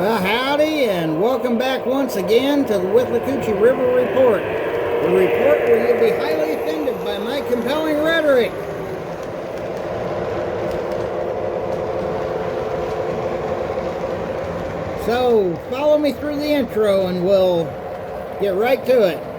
Well, howdy, and welcome back once again to the Withlacoochee River Report. The report where you'll be highly offended by my compelling rhetoric. So, follow me through the intro and we'll get right to it.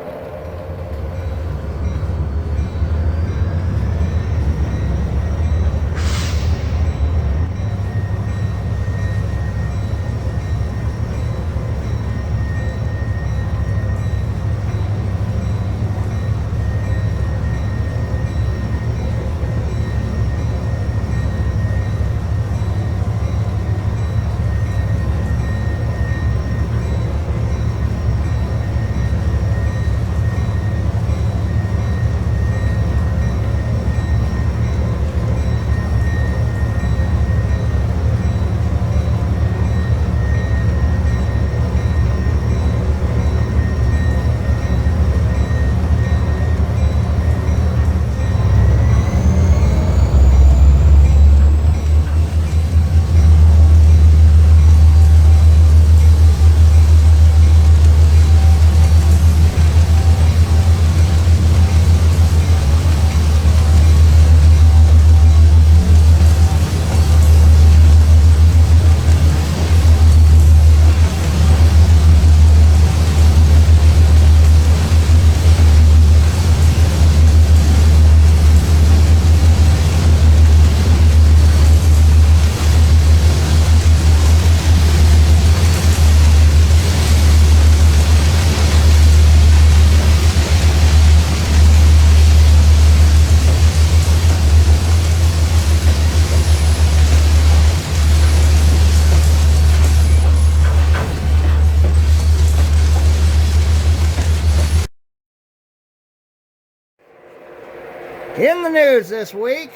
In the news this week,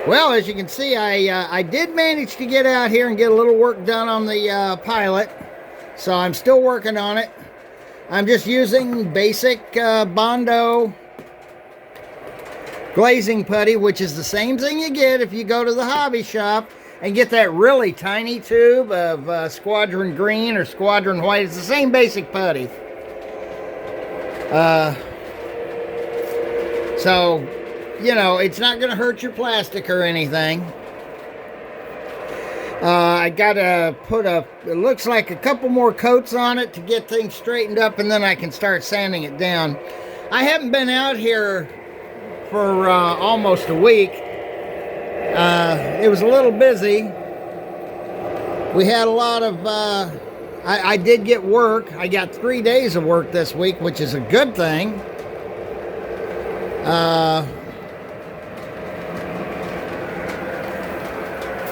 well, as you can see, I did manage to get out here and get a little work done on the pilot, so I'm still working on it. I'm just using basic Bondo glazing putty, which is the same thing you get if you go to the hobby shop and get that really tiny tube of Squadron Green or Squadron White. It's the same basic putty. So, you know, it's not going to hurt your plastic or anything. I got to put it looks like a couple more coats on it to get things straightened up, and then I can start sanding it down. I haven't been out here for almost a week. It was a little busy. We had a lot of, I did get work. I got 3 days of work this week, which is a good thing.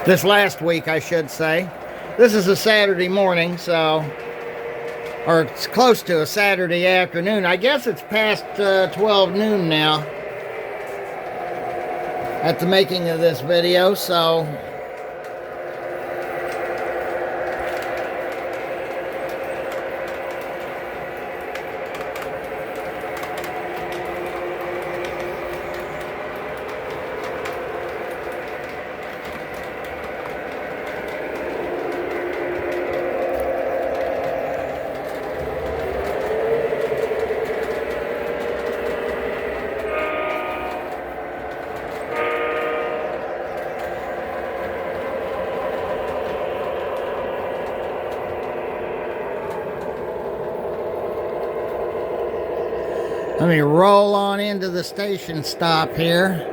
This last week, I should say. This is a Saturday morning, so, or it's close to a Saturday afternoon. I guess it's past 12 noon now at the making of this video, so let me roll on into the station stop here.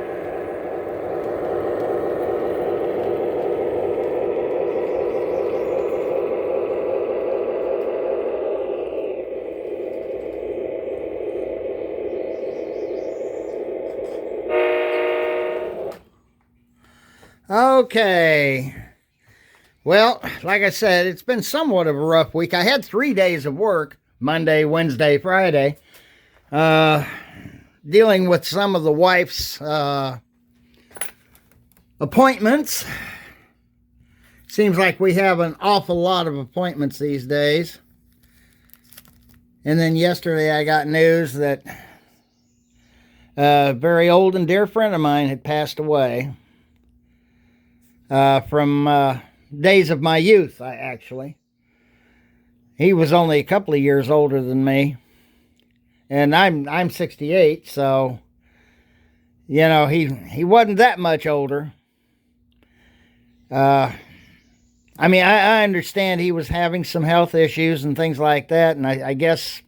Okay. Well, like I said, it's been somewhat of a rough week. I had 3 days of work, Monday, Wednesday, Friday. Dealing with some of the wife's appointments. Seems like we have an awful lot of appointments these days. And then yesterday I got news that a very old and dear friend of mine had passed away from days of my youth, actually. He was only a couple of years older than me, and I'm 68, so he wasn't that much older. I mean, I understand he was having some health issues and things like that, and I guess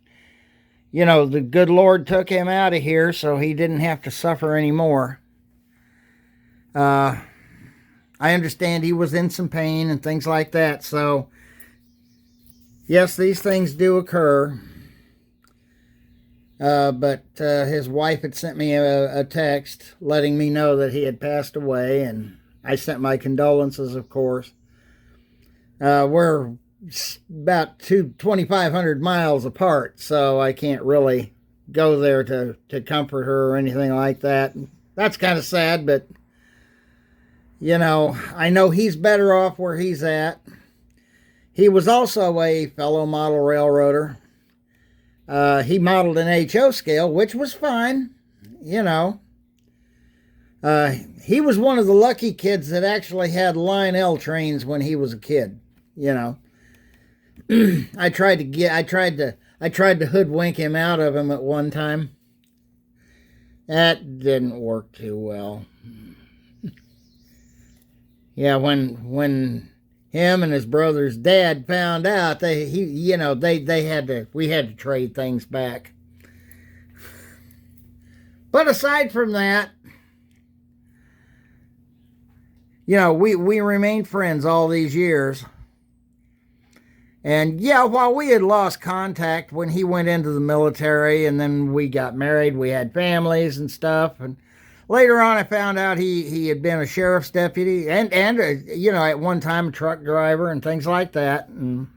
the good Lord took him out of here so he didn't have to suffer anymore. I understand he was in some pain and things like that, so yes, these things do occur. But his wife had sent me a text letting me know that he had passed away, and I sent my condolences, of course. We're about 2,500 miles apart, so I can't really go there to comfort her or anything like that. That's kind of sad, but I know he's better off where he's at. He was also a fellow model railroader. He modeled an HO scale, which was fine. He was one of the lucky kids that actually had Line L trains when he was a kid. I tried to hoodwink him out of him at one time. That didn't work too well. Yeah, when him and his brother's dad found out, we had to trade things back. But aside from that, we remained friends all these years. And yeah, while we had lost contact when he went into the military and then we got married, we had families and stuff. And later on, I found out he had been a sheriff's deputy and at one time a truck driver and things like that. And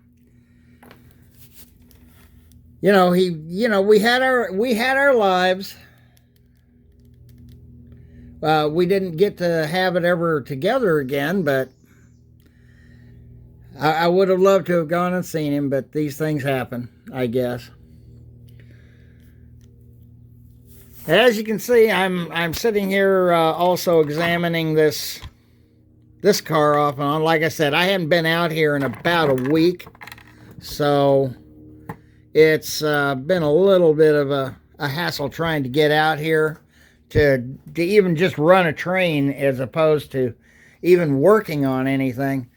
we had our lives. We didn't get to have it ever together again, but I would have loved to have gone and seen him, but these things happen, I guess. As you can see, I'm sitting here also examining this car off and on. Like I said, I haven't been out here in about a week, so it's been a little bit of a hassle trying to get out here to even just run a train as opposed to even working on anything.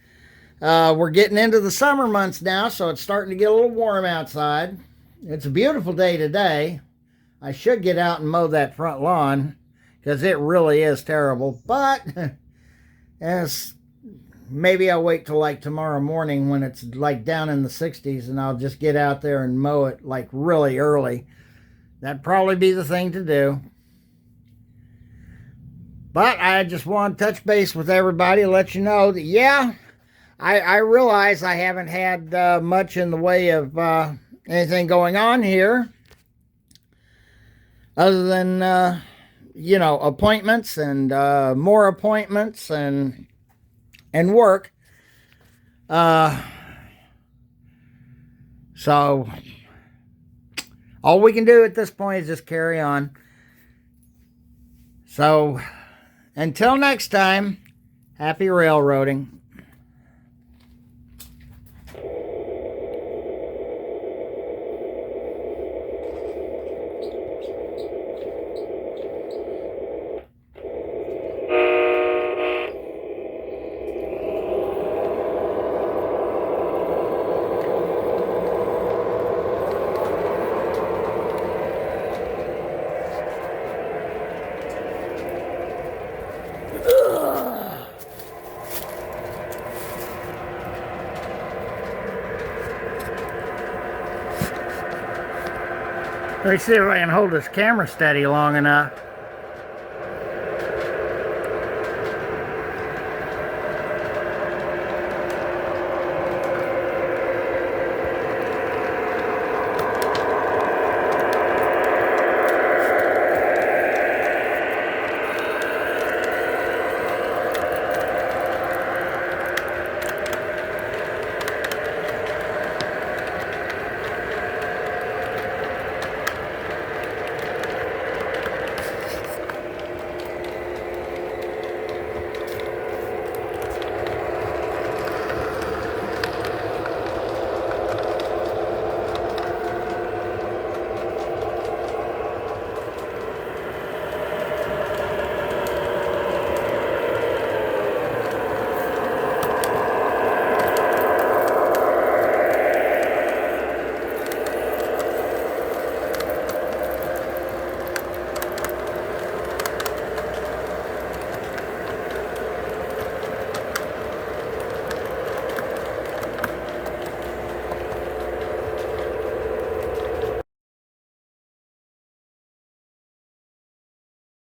We're getting into the summer months now, so it's starting to get a little warm outside. It's a beautiful day today. I should get out and mow that front lawn because it really is terrible. But maybe I'll wait till like tomorrow morning when it's like down in the 60s and I'll just get out there and mow it like really early. That'd probably be the thing to do. But I just want to touch base with everybody, let you know that, yeah, I realize I haven't had much in the way of anything going on here other than, appointments and more appointments and work. So all we can do at this point is just carry on. So until next time, happy railroading. Let me see if I can hold this camera steady long enough.